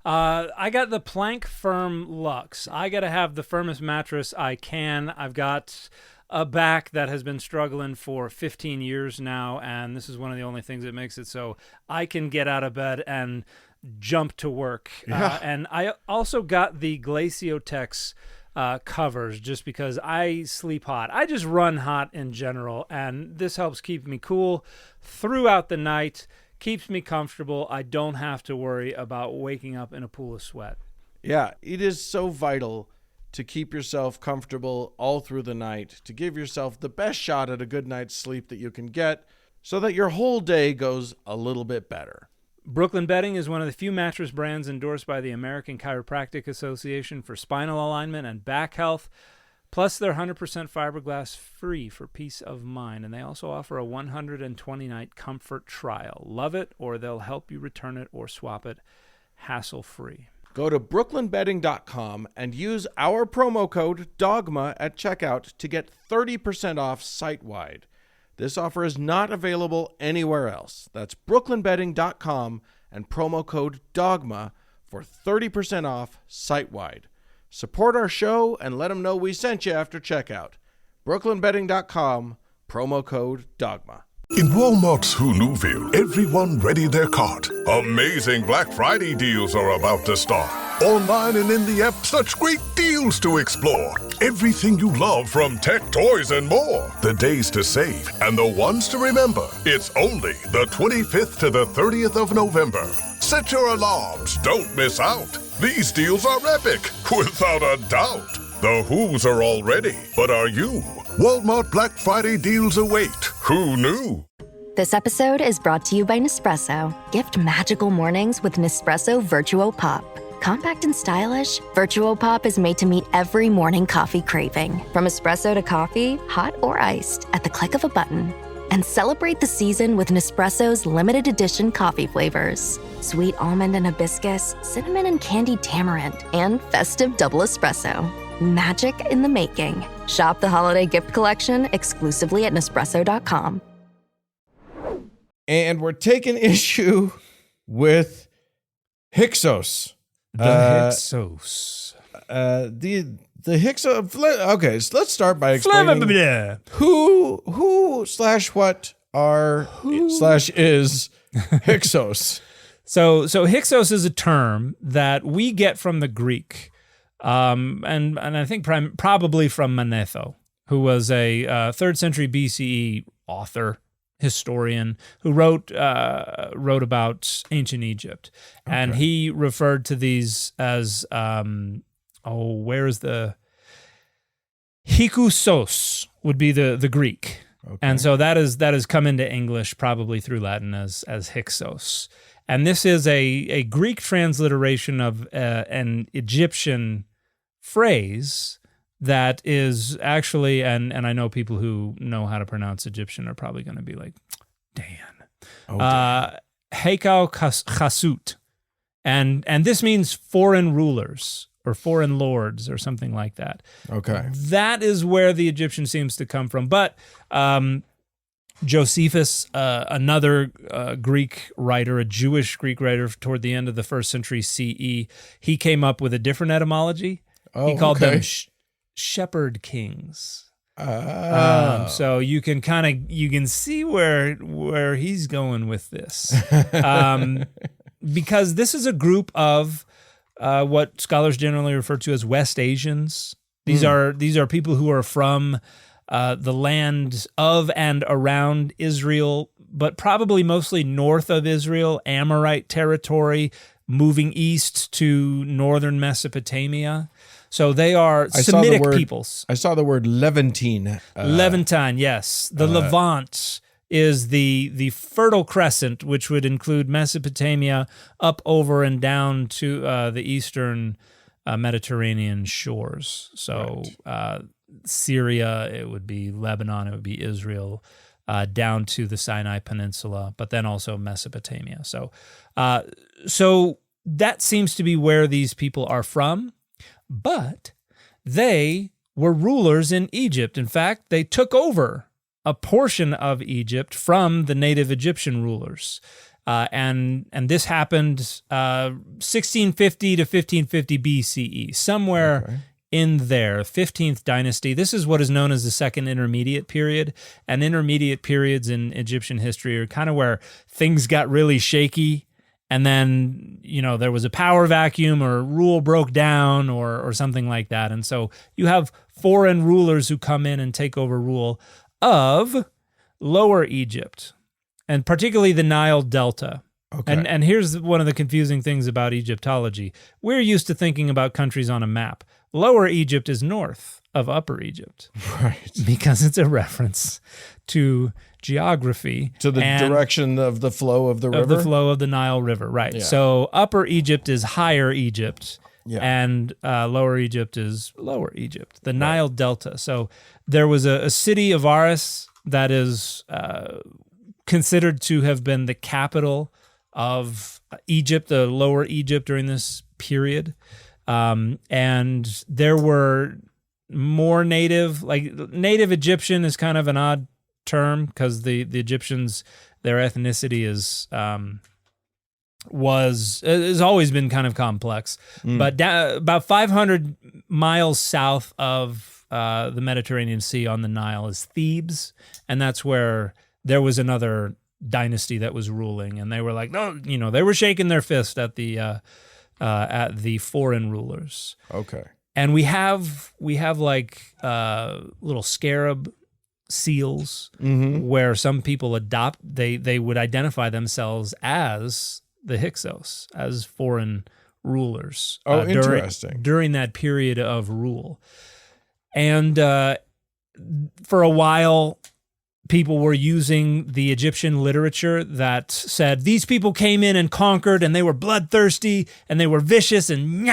I got the Plank Firm Luxe. I got to have the firmest mattress I can. I've got a back that has been struggling for 15 years now, and this is one of the only things that makes it so I can get out of bed and jump to work. Yeah. And I also got the Glaciotex covers just because I sleep hot. I just run hot in general, and this helps keep me cool throughout the night. Keeps me comfortable. I don't have to worry about waking up in a pool of sweat. Yeah, it is so vital to keep yourself comfortable all through the night, to give yourself the best shot at a good night's sleep that you can get so that your whole day goes a little bit better. Brooklyn Bedding is one of the few mattress brands endorsed by the American Chiropractic Association for spinal alignment and back health. Plus, they're 100% fiberglass free for peace of mind, and they also offer a 120-night comfort trial. Love it, or they'll help you return it or swap it hassle-free. Go to brooklynbedding.com and use our promo code DOGMA at checkout to get 30% off site-wide. This offer is not available anywhere else. That's brooklynbedding.com and promo code DOGMA for 30% off site-wide. Support our show and let them know we sent you after checkout. brooklynbedding.com, promo code DOGMA. In Walmart's Huluville, everyone ready their cart. Amazing Black Friday deals are about to start. Online and in the app, such great deals to explore. Everything you love from tech, toys, and more. The days to save and the ones to remember. It's only the 25th to the 30th of November. Set your alarms. Don't miss out. These deals are epic, without a doubt. The Who's are all ready, but are you? Walmart Black Friday deals await. Who knew? This episode is brought to you by Nespresso. Gift magical mornings with Nespresso Virtuo Pop. Compact and stylish, Virtuo Pop is made to meet every morning coffee craving. From espresso to coffee, hot or iced, at the click of a button. And celebrate the season with Nespresso's limited edition coffee flavors. Sweet almond and hibiscus, cinnamon and candied tamarind, and festive double espresso. Magic in the making. Shop the holiday gift collection exclusively at Nespresso.com. And we're taking issue with Hyksos. Hyksos. The Hyksos. Okay, so let's start by explaining who slash what are slash is Hyksos. So Hyksos is a term that we get from the Greek, and I think probably from Manetho, who was a 3rd century BCE author historian who wrote about ancient Egypt, and he referred to these as where's the Hyksos would be the Greek, and so that has come into English probably through Latin as Hyksos, and this is a Greek transliteration of an Egyptian phrase that is actually, and I know people who know how to pronounce Egyptian are probably going to be like, Dan. Hyksos, and this means foreign rulers or foreign lords or something like that. Okay. That is where the Egyptian seems to come from. But Josephus, another Greek writer, a Jewish Greek writer toward the end of the 1st century CE, he came up with a different etymology. He called them shepherd kings. So you can see where he's going with this, because this is a group of what scholars generally refer to as West Asians. These are people who are from the land of and around Israel, but probably mostly north of Israel, Amorite territory, moving east to northern Mesopotamia. So they are Semitic peoples. I saw the word Levantine. Levantine, yes. The Levant is the Fertile Crescent, which would include Mesopotamia up over and down to the eastern Mediterranean shores. So Syria, it would be Lebanon, it would be Israel, down to the Sinai Peninsula, but then also Mesopotamia. So that seems to be where these people are from. But they were rulers in Egypt. In fact, they took over a portion of Egypt from the native Egyptian rulers. And this happened 1650 to 1550 BCE, somewhere in there, 15th dynasty. This is what is known as the Second Intermediate Period. And intermediate periods in Egyptian history are kind of where things got really shaky. And then, there was a power vacuum or rule broke down or something like that. And so you have foreign rulers who come in and take over rule of Lower Egypt, and particularly the Nile Delta. Okay. And here's one of the confusing things about Egyptology. We're used to thinking about countries on a map. Lower Egypt is north of Upper Egypt. Right. Because it's a reference to geography. To the direction of the flow of the river? Of the flow of the Nile River, right. Yeah. So Upper Egypt is Higher Egypt, and Lower Egypt is Lower Egypt, the Nile Delta. So there was a city of Aris that is considered to have been the capital of Egypt, the Lower Egypt during this period. And there were more native Egyptian is kind of an odd term because the Egyptians, their ethnicity has always been kind of complex. But about 500 miles south of the Mediterranean Sea on the Nile is Thebes, and that's where there was another dynasty that was ruling, and they were like, no, they were shaking their fist at the foreign rulers. Okay. And we have like little scarab seals where some people they would identify themselves as the Hyksos, as foreign rulers. Interesting. During that period of rule. And for a while, people were using the Egyptian literature that said these people came in and conquered, and they were bloodthirsty, and they were vicious, and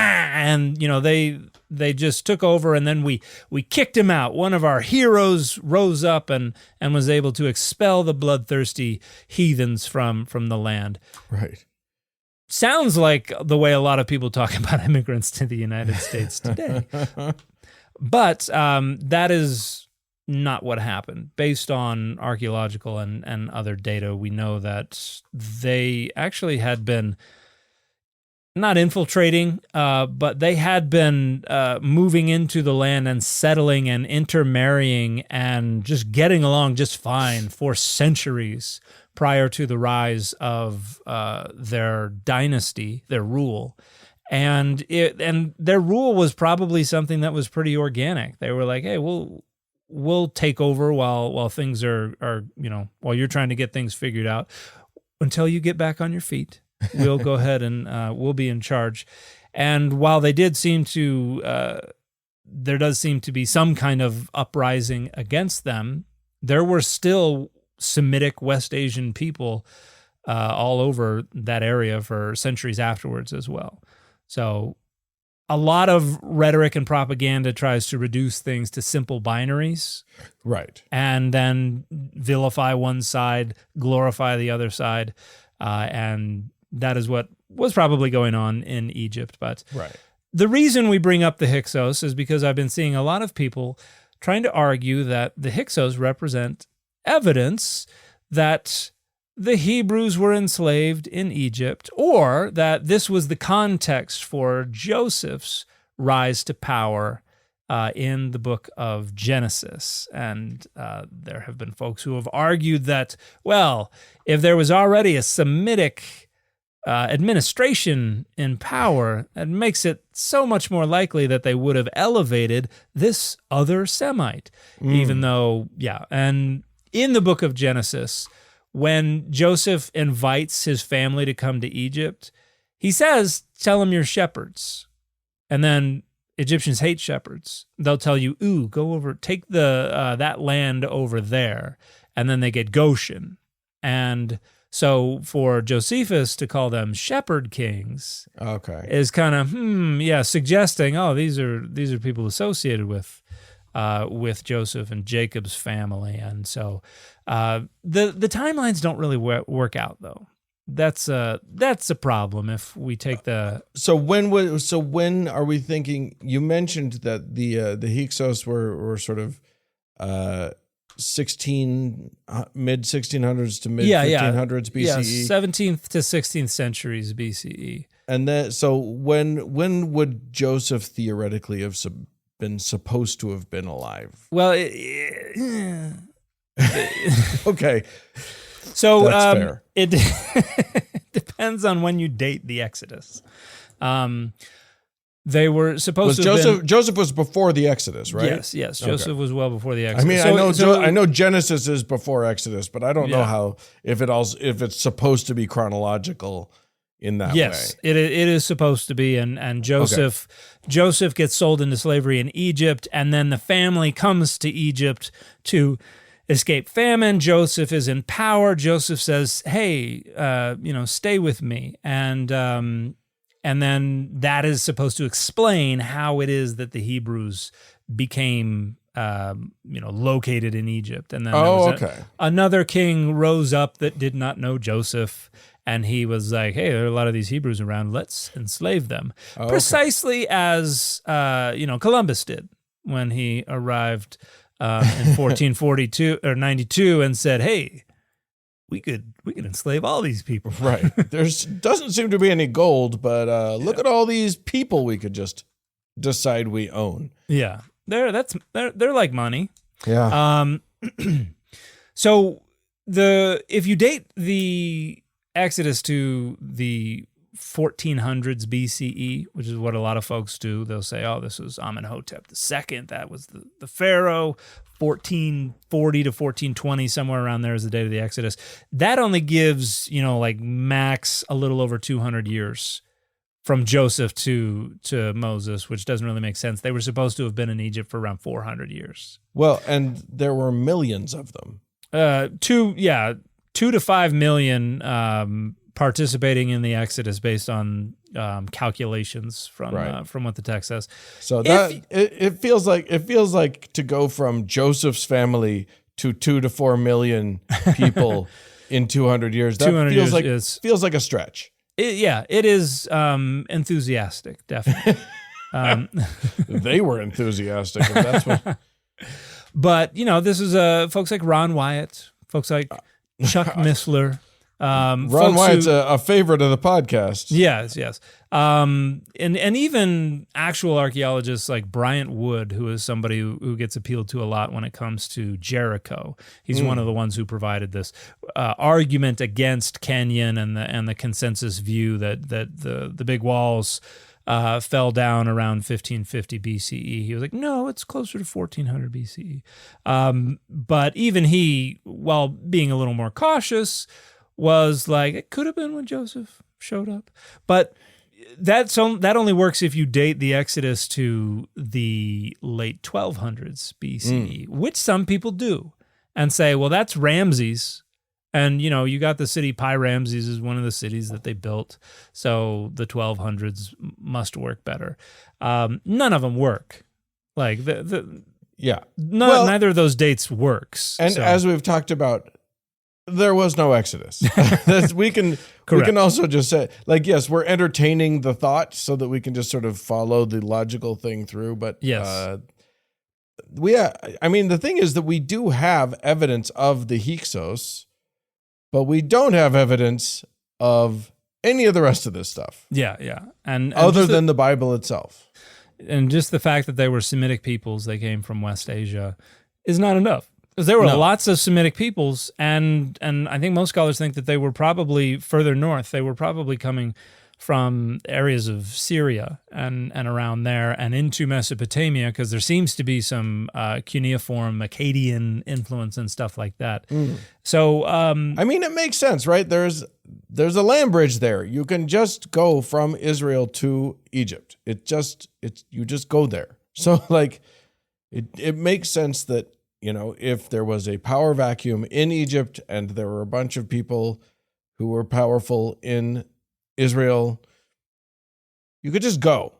they just took over, and then we kicked him out. One of our heroes rose up and was able to expel the bloodthirsty heathens from the land. Right. Sounds like the way a lot of people talk about immigrants to the United States today. But that is not what happened. Based on archaeological and other data, we know that they actually had been not infiltrating, but they had been moving into the land and settling and intermarrying and just getting along just fine for centuries prior to the rise of their dynasty, their rule. And their rule was probably something that was pretty organic. They were like, hey, we'll we'll take over while things are while you're trying to get things figured out. Until you get back on your feet, we'll go ahead and we'll be in charge. And while they did seem to, there does seem to be some kind of uprising against them, there were still Semitic West Asian people all over that area for centuries afterwards as well. So a lot of rhetoric and propaganda tries to reduce things to simple binaries. Right. And then vilify one side, glorify the other side. And that is what was probably going on in Egypt. But right. The reason we bring up the Hyksos is because I've been seeing a lot of people trying to argue that the Hyksos represent evidence that the Hebrews were enslaved in Egypt, or that this was the context for Joseph's rise to power in the book of Genesis. And there have been folks who have argued that, well, if there was already a Semitic administration in power, it makes it so much more likely that they would have elevated this other Semite, even though, and in the book of Genesis, when Joseph invites his family to come to Egypt, he says, tell them you're shepherds. And then Egyptians hate shepherds. They'll tell you, ooh, go over, take that land over there. And then they get Goshen. And so for Josephus to call them shepherd kings is kind of, suggesting, oh, these are people associated with Joseph and Jacob's family. And so the timelines don't really work out, though. That's a problem if we take the. So when are we thinking? You mentioned that the Hyksos were sort of mid 1600s to mid 1500s BCE. Yeah, 17th to 16th centuries BCE. And then so when would Joseph theoretically have been supposed to have been alive? Well, okay. So that's fair. It depends on when you date the Exodus. They were supposed Joseph was before the Exodus, right? Yes. Joseph was well before the Exodus. I mean, I know Genesis is before Exodus, but I don't know how if it's supposed to be chronological in that way. Yes, it is supposed to be, and Joseph gets sold into slavery in Egypt, and then the family comes to Egypt to escape famine. Joseph is in power. Joseph says, "Hey, stay with me," and then that is supposed to explain how it is that the Hebrews became, located in Egypt. And then another king rose up that did not know Joseph, and he was like, "Hey, there are a lot of these Hebrews around. Let's enslave them." Precisely as Columbus did when he arrived in 1442 or 92 and said, "Hey, we could enslave all these people." Right. Doesn't seem to be any gold, but look at all these people we could just decide we own. Yeah. They're like money. Yeah. So if you date the Exodus to the 1400s BCE, which is what a lot of folks do, they'll say, "Oh, this was Amenhotep II. That was the pharaoh." 1440 to 1420, somewhere around there is the date of the Exodus. That only gives, max a little over 200 years from Joseph to Moses, which doesn't really make sense. They were supposed to have been in Egypt for around 400 years. Well, and there were millions of them. 2 to 5 million participating in the Exodus based on calculations from what the text says. So it feels like to go from Joseph's family to 2 to 4 million people in 200 years. That feels like a stretch. It is enthusiastic, definitely. They were enthusiastic. If that's what. But this is folks like Ron Wyatt, folks like Chuck Missler. Ron Wyatt's a favorite of the podcast. Yes. And even actual archaeologists like Bryant Wood, who is somebody who gets appealed to a lot when it comes to Jericho. He's one of the ones who provided this argument against Kenyon and the consensus view that the big walls fell down around 1550 BCE. He was like, no, it's closer to 1400 BCE. But even he, while being a little more cautious, was like, it could have been when Joseph showed up. But that only works if you date the Exodus to the late 1200s BCE, which some people do, and say, well, that's Ramses. And, you got the city, Pi-Ramses is one of the cities that they built, so the 1200s must work better. None of them work. Like, neither of those dates works. And as we've talked about, there was no Exodus. we can also just say, like, yes, we're entertaining the thought so that we can just sort of follow the logical thing through. But yes. The thing is that we do have evidence of the Hyksos, but we don't have evidence of any of the rest of this stuff. Yeah. And other than the Bible itself. And just the fact that they were Semitic peoples, they came from West Asia, is not enough. Because there were lots of Semitic peoples, and I think most scholars think that they were probably further north. They were probably coming from areas of Syria and around there and into Mesopotamia, because there seems to be some cuneiform Akkadian influence and stuff like that. So, it makes sense, right? There's a land bridge there. You can just go from Israel to Egypt. You just go there. So, like, it makes sense that, if there was a power vacuum in Egypt and there were a bunch of people who were powerful in Israel, you could just go.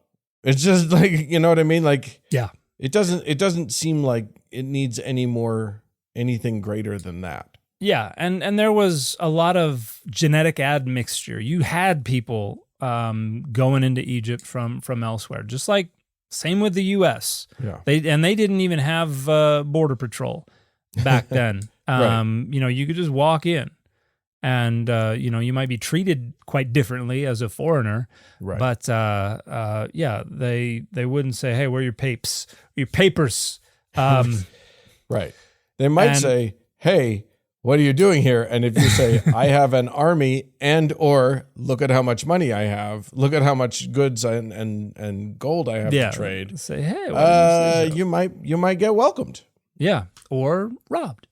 It's just like, you know what I mean? Like, yeah, it doesn't seem like it needs anything greater than that. Yeah. And there was a lot of genetic admixture. You had people going into Egypt from elsewhere, just like same with the U.S. Yeah. They didn't even have border patrol back then. Right. You could just walk in. And, you might be treated quite differently as a foreigner. Right. But, they wouldn't say, hey, where are your papers? Right. They might say, hey, what are you doing here? And if you say, I have an army or look at how much money I have, look at how much goods and gold I have to trade. Say, hey, you might get welcomed. Yeah. Or robbed.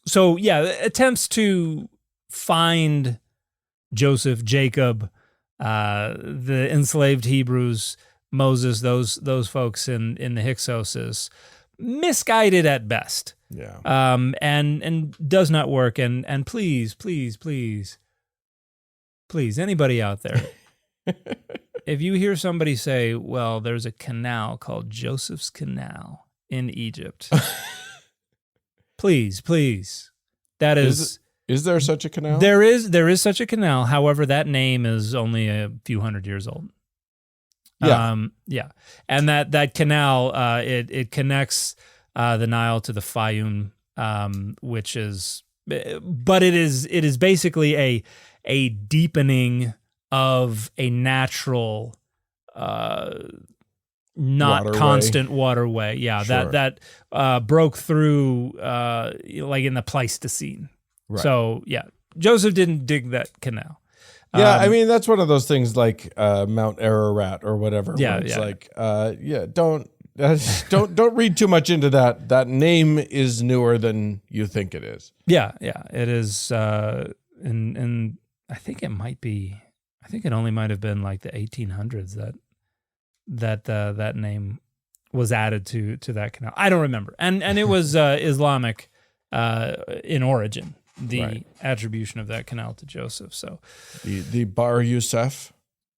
So, attempts to find Joseph, Jacob, the enslaved Hebrews, Moses, those folks in the Hyksos is misguided at best. Yeah. And does not work. And please, anybody out there, if you hear somebody say, well, there's a canal called Joseph's Canal in Egypt, please. That is there such a canal? There is such a canal. However, that name is only a few hundred years old. Yeah. And that canal, it connects the Nile to the Fayum, which is, but it is basically a deepening of a natural, not constant waterway. Yeah, sure. that broke through like in the Pleistocene. Right. So Joseph didn't dig that canal. Yeah, that's one of those things like Mount Ararat or whatever. Yeah, it's like, don't read too much into that. That name is newer than you think it is. Yeah, it is. And I think it might be. I think it only might have been like the 1800s that name was added to that canal. I don't remember. And it was Islamic in origin. The attribution of that canal to Joseph. So the Bar Youssef.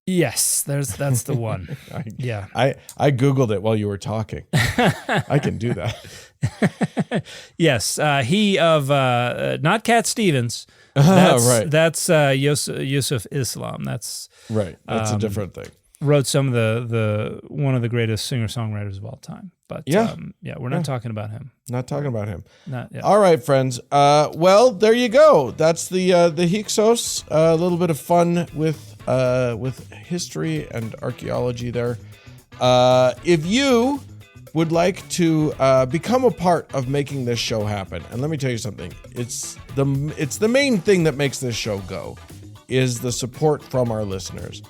Yes, that's the one. I Googled it while you were talking. I can do that. Yes, he of not Cat Stevens. That's Yusuf Islam. That's right. That's a different thing. Wrote some of the one of the greatest singer-songwriters of all time. But we're not talking about him. Not talking about him. Not yet. All right, friends. Well, there you go. That's the Hyksos. A little bit of fun with history and archaeology there. If you would like to become a part of making this show happen, and let me tell you something, it's the main thing that makes this show go. is the support from our listeners.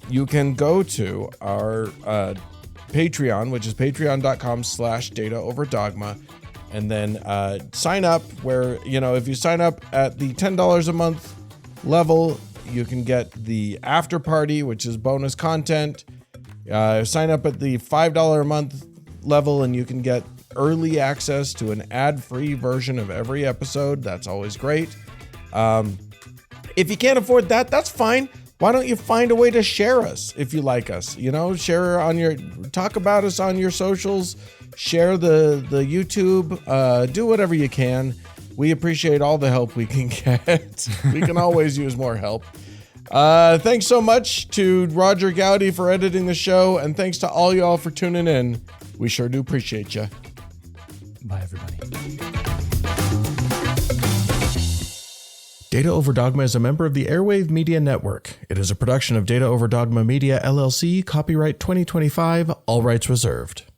You can go to our Patreon, which is patreon.com/dataoverdogma, and then sign up where, if you sign up at the $10 a month level, you can get the after party, which is bonus content. Sign up at the $5 a month level and you can get early access to an ad-free version of every episode. That's always great. If you can't afford that, that's fine. Why don't you find a way to share us if you like us? Talk about us on your socials, share the YouTube, do whatever you can. We appreciate all the help we can get. We can always use more help. Thanks so much to Roger Gowdy for editing the show, and thanks to all y'all for tuning in. We sure do appreciate you. Bye, everybody. Data Over Dogma is a member of the Airwave Media Network. It is a production of Data Over Dogma Media, LLC, copyright 2025, all rights reserved.